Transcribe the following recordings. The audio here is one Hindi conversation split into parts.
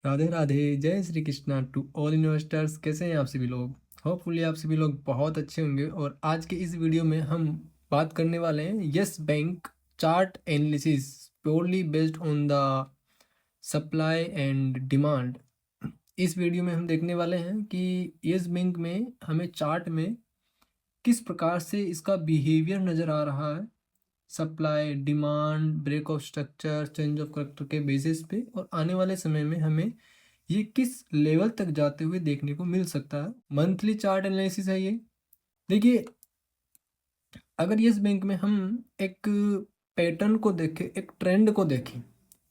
राधे राधे, जय Shri Krishna to all investors. कैसे हैं आप सभी लोग? होपफुली आप सभी लोग बहुत अच्छे होंगे। और आज के इस वीडियो में हम बात करने वाले हैं yes bank chart analysis purely based on the supply and demand. इस वीडियो में हम देखने वाले हैं कि यस बैंक में हमें चार्ट में किस प्रकार से इसका बिहेवियर नज़र आ रहा है, supply demand break of structure change of character के बेसिस पे, और आने वाले समय में हमें ये किस लेवल तक जाते हुए देखने को मिल सकता है। मंथली चार्ट एनालिसिस है ये। देखिए, अगर यस बैंक में हम एक पैटर्न को देखें, एक ट्रेंड को देखें,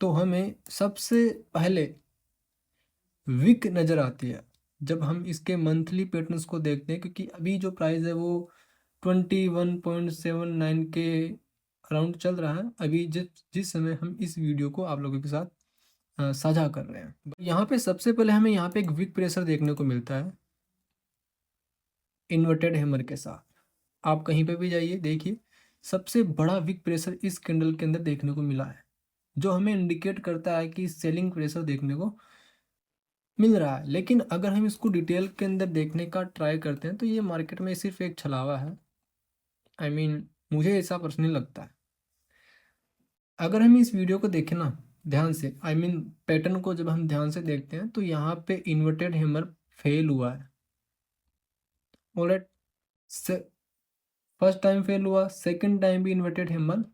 तो हमें सबसे पहले विक नज़र आती है जब हम इसके मंथली पैटर्न्स को देखते हैं, क्योंकि अभी जो प्राइस है वो 21.79 के अराउंड चल रहा है अभी जिस जिस समय हम इस वीडियो को आप लोगों के साथ साझा कर रहे हैं। यहाँ पे सबसे पहले हमें यहाँ पे एक विक प्रेशर देखने को मिलता है इन्वर्टेड हैमर के साथ। आप कहीं पे भी जाइए, देखिए सबसे बड़ा विक प्रेशर इस कैंडल के अंदर देखने को मिला है, जो हमें इंडिकेट करता है कि सेलिंग प्रेशर देखने को मिल रहा है। लेकिन अगर हम इसको डिटेल के अंदर देखने का ट्राई करते हैं तो ये मार्केट में सिर्फ एक छलावा है। मुझे ऐसा पर्सनली लगता है। अगर हम इस वीडियो को देखें ना ध्यान से, पैटर्न को जब हम ध्यान से देखते हैं तो यहाँ पे इन्वर्टेड हैमर फेल हुआ है। ऑलराइट, फर्स्ट टाइम फेल हुआ, सेकंड टाइम भी इन्वर्टेड हैमर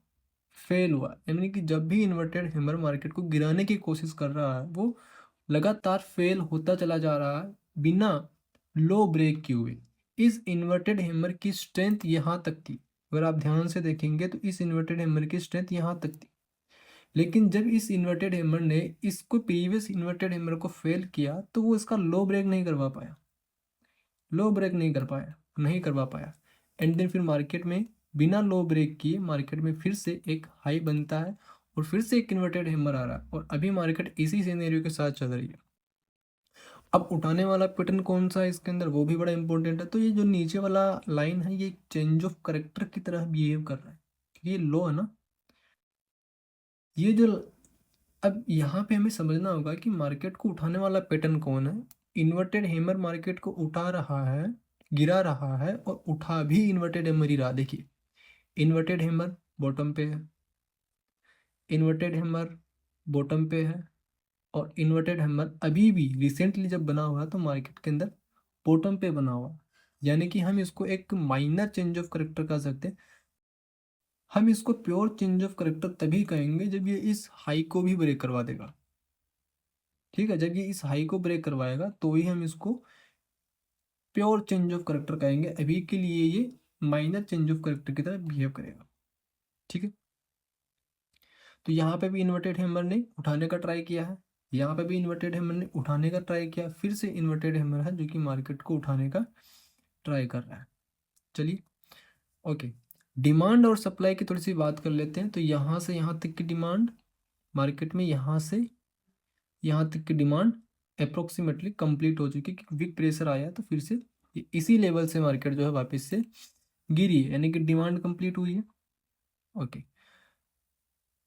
फेल हुआ। यानी कि जब भी इन्वर्टेड हैमर मार्केट को गिराने की कोशिश कर रहा है वो लगातार फेल होता चला जा रहा है बिना लो ब्रेक किए हुए। इस इन्वर्टेड हैमर की स्ट्रेंथ यहाँ तक थी, अगर आप ध्यान से देखेंगे तो इस इन्वर्टेड हैमर की स्ट्रेंथ यहाँ तक थी। लेकिन जब इस इन्वर्टेड हैमर ने इसको प्रीवियस इन्वर्टेड हैमर को फेल किया तो वो इसका लो ब्रेक नहीं करवा पाया, लो ब्रेक नहीं करवा पाया। एंड देन फिर मार्केट में बिना लो ब्रेक किए मार्केट में फिर से एक हाई बनता है और फिर से एक इन्वर्टेड हैमर आ रहा है, और अभी मार्केट इसी सिनेरियो के साथ चल रही है। अब उठाने वाला पैटर्न कौन सा है इसके अंदर, वो भी बड़ा इंपॉर्टेंट है। तो ये जो नीचे वाला लाइन है ये चेंज ऑफ करेक्टर की तरह बिहेव कर रहा है, क्योंकि ये लो है ना। ये जो अब यहाँ पे हमें समझना होगा कि मार्केट को उठाने वाला पैटर्न कौन है। इन्वर्टेड हैमर मार्केट को उठा रहा है, गिरा रहा है, और उठा भी इन्वर्टेड हैमर ही रहा। देखिए, इन्वर्टेड हैमर बॉटम पे है, इन्वर्टेड हैमर बॉटम पे है, और इन्वर्टेड हैमर अभी भी रिसेंटली जब बना हुआ है तो मार्केट के अंदर बॉटम पे बना हुआ है। यानी कि हम इसको एक माइनर चेंज ऑफ करेक्टर कह सकते हैं। हम इसको प्योर चेंज ऑफ करेक्टर तभी कहेंगे जब ये इस हाई को भी ब्रेक करवा देगा। ठीक है, जब ये इस हाई को ब्रेक करवाएगा तो ही हम इसको प्योर चेंज ऑफ करेक्टर कहेंगे। अभी के लिए ये माइनर चेंज ऑफ करेक्टर की तरह बिहेव करेगा। ठीक है, तो यहाँ पे भी इन्वर्टेड हैमर ने उठाने का ट्राई किया है, यहाँ पे भी इन्वर्टेड हैमर ने उठाने का ट्राई किया, फिर से इन्वर्टेड हैमर है जो कि मार्केट को उठाने का ट्राई कर रहा है। चलिए, ओके, डिमांड और सप्लाई की थोड़ी सी बात कर लेते हैं। तो यहाँ से यहाँ तक की डिमांड मार्केट में, यहाँ से यहाँ तक की डिमांड अप्रोक्सीमेटली कंप्लीट हो चुकी है, क्योंकि वीक प्रेशर आया तो फिर से इसी लेवल से मार्केट जो है वापस से गिरी है, यानी कि डिमांड कंप्लीट हुई है। Okay,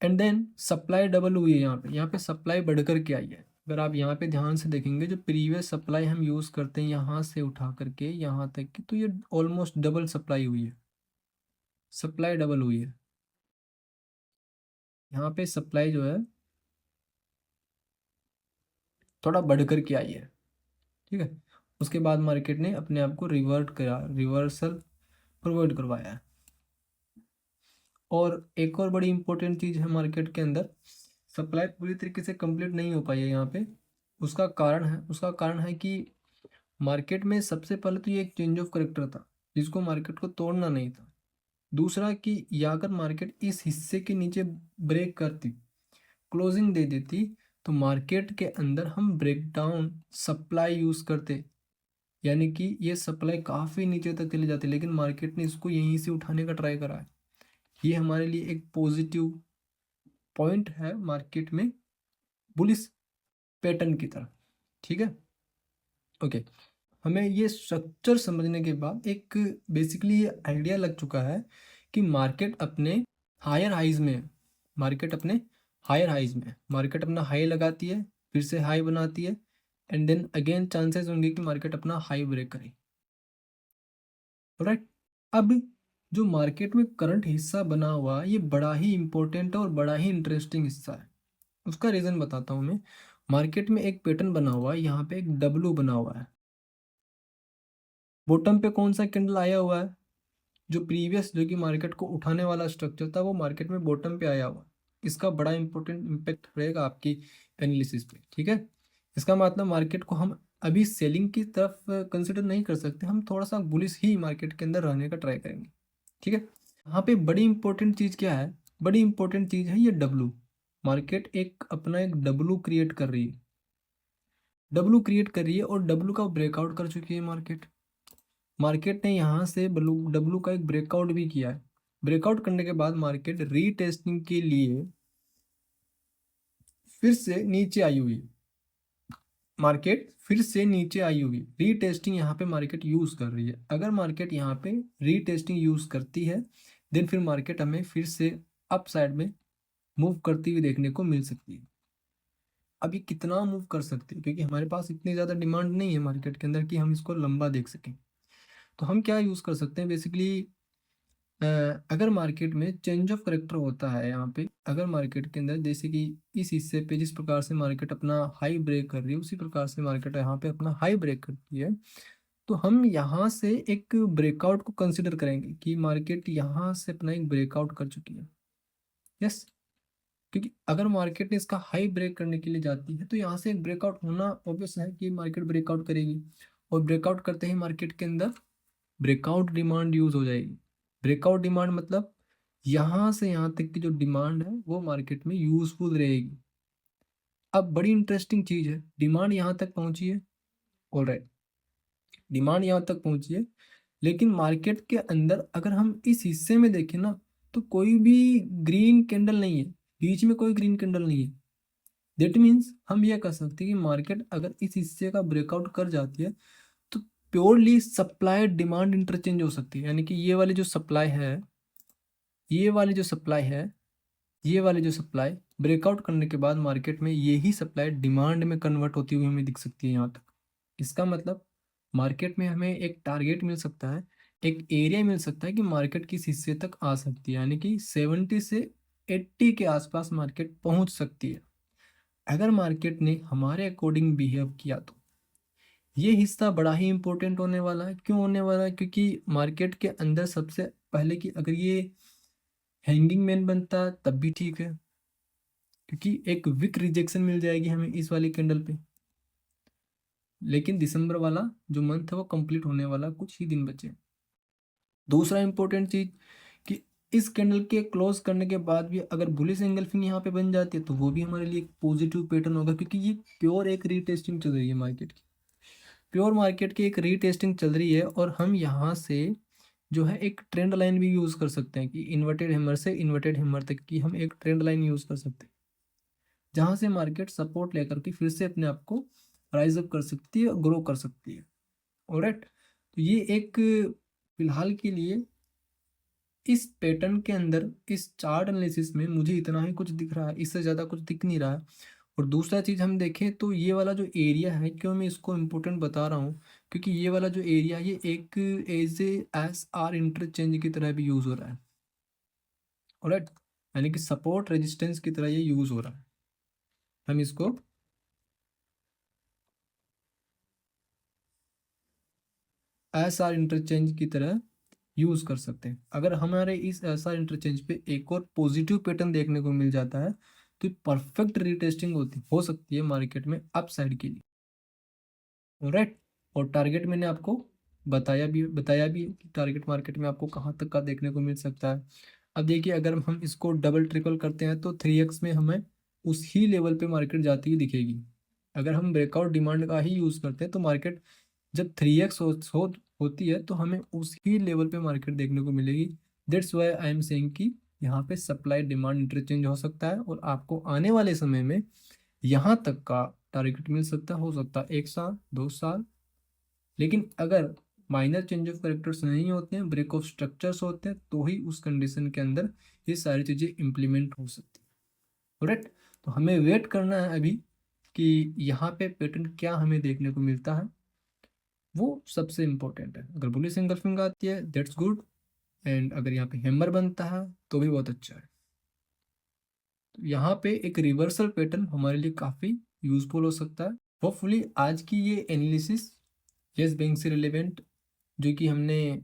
and then supply double हुई है। यहाँ पे सप्लाई बढ़कर के आई है। अगर आप यहाँ पे ध्यान से देखेंगे, जो प्रीवियस सप्लाई हम यूज़ करते हैं यहाँ से उठा करके यहाँ तक की, तो ये ऑलमोस्ट डबल सप्लाई हुई है, सप्लाई डबल हुई है। यहाँ पे सप्लाई जो है थोड़ा बढ़कर के आई है। ठीक है, उसके बाद मार्केट ने अपने आप को रिवर्सल प्रोवाइड करवाया है। और एक और बड़ी इंपॉर्टेंट चीज़ है मार्केट के अंदर, सप्लाई पूरी तरीके से कंप्लीट नहीं हो पाई है यहाँ पे। उसका कारण है कि मार्केट में सबसे पहले तो ये एक चेंज ऑफ करेक्टर था जिसको मार्केट को तोड़ना नहीं था। दूसरा कि या अगर मार्केट इस हिस्से के नीचे ब्रेक करती, क्लोजिंग दे देती, तो मार्केट के अंदर हम ब्रेकडाउन सप्लाई यूज़ करते, यानी कि ये सप्लाई काफ़ी नीचे तक चली जाती। लेकिन मार्केट ने इसको यहीं से उठाने का ट्राई करा है। ये हमारे लिए एक पॉजिटिव पॉइंट है मार्केट में, बुलिश पैटर्न की तरह। ठीक है, ओके, हमें ये स्ट्रक्चर समझने के बाद एक बेसिकली ये आइडिया लग चुका है कि मार्केट अपने हायर हाइज में, मार्केट अपना हाई लगाती है, फिर से हाई बनाती है एंड देन अगेन चांसेस होंगे कि मार्केट अपना हाई ब्रेक करे। राइट। अब जो मार्केट में करंट हिस्सा बना हुआ ये बड़ा ही इंपॉर्टेंट और बड़ा ही इंटरेस्टिंग हिस्सा है। उसका रीज़न बताता हूँ मैं। मार्केट में एक पैटर्न बना हुआ है, यहाँ पे एक डब्लू बना हुआ है। बॉटम पे कौन सा कैंडल आया हुआ है? जो प्रीवियस जो कि मार्केट को उठाने वाला स्ट्रक्चर था वो मार्केट में बॉटम पे आया हुआ। इसका बड़ा इंपॉर्टेंट इम्पैक्ट रहेगा आपकी एनालिसिस पे। ठीक है, इसका मतलब मार्केट को हम अभी सेलिंग की तरफ कंसिडर नहीं कर सकते, हम थोड़ा सा बुलिश ही मार्केट के अंदर रहने का ट्राई करेंगे। ठीक है, यहाँ पे बड़ी इंपॉर्टेंट चीज़ क्या है? बड़ी इंपॉर्टेंट चीज़ है ये डब्लू। मार्केट एक अपना एक डब्लू क्रिएट कर रही है, डब्लू क्रिएट कर रही है और डब्लू का ब्रेकआउट कर चुकी है मार्केट। मार्केट ने यहाँ से डब्लू का एक ब्रेकआउट भी किया है। ब्रेकआउट करने के बाद मार्केट रीटेस्टिंग के लिए फिर से नीचे आई हुई है। मार्केट फिर से नीचे आई हुई, रीटेस्टिंग यहाँ पे मार्केट यूज कर रही है। अगर मार्केट यहाँ पे रीटेस्टिंग यूज करती है देन फिर मार्केट हमें फिर से अप साइड में मूव करती हुई देखने को मिल सकती है। अभी कितना मूव कर सकती है, क्योंकि हमारे पास इतनी ज़्यादा डिमांड नहीं है मार्केट के अंदर कि हम इसको लंबा देख सकें। तो हम क्या यूज़ कर सकते हैं बेसिकली, अगर मार्केट में चेंज ऑफ करेक्टर होता है यहाँ पे, अगर मार्केट के अंदर जैसे कि इस हिस्से पे जिस प्रकार से मार्केट अपना हाई ब्रेक कर रही है उसी प्रकार से मार्केट यहाँ पे अपना हाई ब्रेक करती है, तो हम यहाँ से एक ब्रेकआउट को कंसिडर करेंगे कि मार्केट यहाँ से अपना एक ब्रेकआउट कर चुकी है। यस, क्योंकि अगर मार्केट ने इसका हाई ब्रेक करने के लिए जाती है तो यहाँ से एक ब्रेकआउट होना ऑब्वियस है कि मार्केट ब्रेकआउट करेगी, और ब्रेकआउट करते ही मार्केट के अंदर ब्रेकआउट डिमांड यूज हो जाएगी। ब्रेकआउट डिमांड मतलब यहाँ से यहाँ तक की जो डिमांड है वो मार्केट में यूजफुल रहेगी। अब बड़ी इंटरेस्टिंग चीज है, डिमांड यहाँ तक पहुंची है, ऑलराइट, डिमांड यहाँ तक पहुंची है, लेकिन मार्केट के अंदर अगर हम इस हिस्से में देखें ना तो कोई भी ग्रीन कैंडल नहीं है, बीच में कोई ग्रीन कैंडल नहीं है। दैट मीन्स हम ये कह सकते हैं कि मार्केट अगर इस हिस्से का ब्रेकआउट कर जाती है तो प्योरली सप्लाई डिमांड इंटरचेंज हो सकती है। यानी कि ये वाली जो सप्लाई है, ये वाली जो सप्लाई है, ये वाली जो सप्लाई ब्रेकआउट करने के बाद मार्केट में यही सप्लाई डिमांड में कन्वर्ट होती हुई हमें दिख सकती है यहाँ तक। इसका मतलब मार्केट में हमें एक टारगेट मिल सकता है, एक एरिया मिल सकता है कि मार्केट किस हिस्से तक आ सकती है, यानी कि 70 से 80 के आसपास मार्केट पहुंच सकती है। अगर मार्केट ने हमारे अकॉर्डिंग बिहेव किया तो ये हिस्सा बड़ा ही इंपॉर्टेंट होने वाला है। क्यों होने वाला है? क्योंकि मार्केट के अंदर सबसे पहले कि अगर ये हैंगिंग मैन बनता तब भी ठीक है, क्योंकि एक विक रिजेक्शन मिल जाएगी हमें इस वाली कैंडल पे। लेकिन दिसंबर वाला जो मंथ है वो कंप्लीट होने वाला, कुछ ही दिन बचे। दूसरा इंपॉर्टेंट चीज कि इस कैंडल के क्लोज करने के बाद भी अगर बुलिश एंगल्फिंग यहाँ पे बन जाती है तो वो भी हमारे लिए एक पॉजिटिव पैटर्न होगा, क्योंकि ये प्योर एक रीटेस्टिंग चल रही है मार्केट की, प्योर मार्केट की एक रीटेस्टिंग चल रही है। और हम यहाँ से जो है एक ट्रेंड लाइन भी यूज़ कर सकते हैं कि इन्वर्टेड हैमर से इन्वर्टेड हैमर तक की हम एक ट्रेंड लाइन यूज़ कर सकते हैं, जहाँ से मार्केट सपोर्ट लेकर के फिर से अपने आप को राइज अप कर सकती है और ग्रो कर सकती है। ऑलराइट, तो ये एक फिलहाल के लिए इस पैटर्न के अंदर इस चार्ट एनालिसिस में मुझे इतना ही कुछ दिख रहा है, इससे ज़्यादा कुछ दिख नहीं रहा है। और दूसरा चीज़ हम देखें तो ये वाला जो एरिया है, क्यों मैं इसको इम्पोर्टेंट बता रहा हूँ, क्योंकि ये वाला जो एरिया ये एक एज एस आर इंटरचेंज की तरह भी यूज़ हो रहा है। ऑलराइट, यानी कि सपोर्ट रेजिस्टेंस की तरह ये यूज़ हो रहा है। हम इसको एस आर इंटरचेंज की तरह यूज़ कर सकते हैं। अगर हमारे इस एस आर इंटरचेंज पे एक और पॉजिटिव पैटर्न देखने को मिल जाता है तो परफेक्ट रीटेस्टिंग होती हो सकती है मार्केट में अप साइड के लिए। राइट, और टारगेट मैंने आपको बताया भी है कि टारगेट मार्केट में आपको कहाँ तक का देखने को मिल सकता है। अब देखिए अगर हम इसको डबल ट्रिपल करते हैं तो 3x में हमें उस ही लेवल पे मार्केट जाती हुई दिखेगी। अगर हम ब्रेकआउट डिमांड का ही यूज़ करते हैं तो मार्केट जब 3x होती है तो हमें उस ही लेवल पे मार्केट देखने को मिलेगी। That's why I am saying कि यहाँ पे सप्लाई डिमांड इंटरचेंज हो सकता है और आपको आने वाले समय में यहाँ तक का टारगेट मिल सकता है, हो सकता है 1 साल 2 साल। लेकिन अगर माइनर चेंज ऑफ करेक्टर्स नहीं होते हैं, ब्रेक ऑफ स्ट्रक्चर्स होते हैं, तो ही उस कंडीशन के अंदर ये सारी चीज़ें इम्प्लीमेंट हो सकती है। राइट, तो हमें वेट करना है अभी कि यहाँ पे पैटर्न क्या हमें देखने को मिलता है, वो सबसे इम्पोर्टेंट है। अगर बुलिश एंगल्फिंग आती है दैट्स गुड, एंड अगर यहाँ पे हैमर बनता है तो भी बहुत अच्छा है। तो यहाँ पे एक रिवर्सल पैटर्न हमारे लिए काफ़ी यूजफुल हो सकता है। होपफुली आज की ये एनालिसिस येस बैंक से रिलेवेंट, जो कि हमने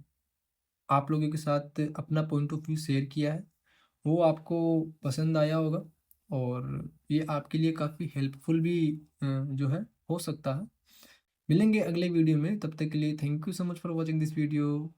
आप लोगों के साथ अपना पॉइंट ऑफ व्यू शेयर किया है, वो आपको पसंद आया होगा, और ये आपके लिए काफ़ी हेल्पफुल भी जो है हो सकता है। मिलेंगे अगले वीडियो में, तब तक के लिए thank you so much for watching this video.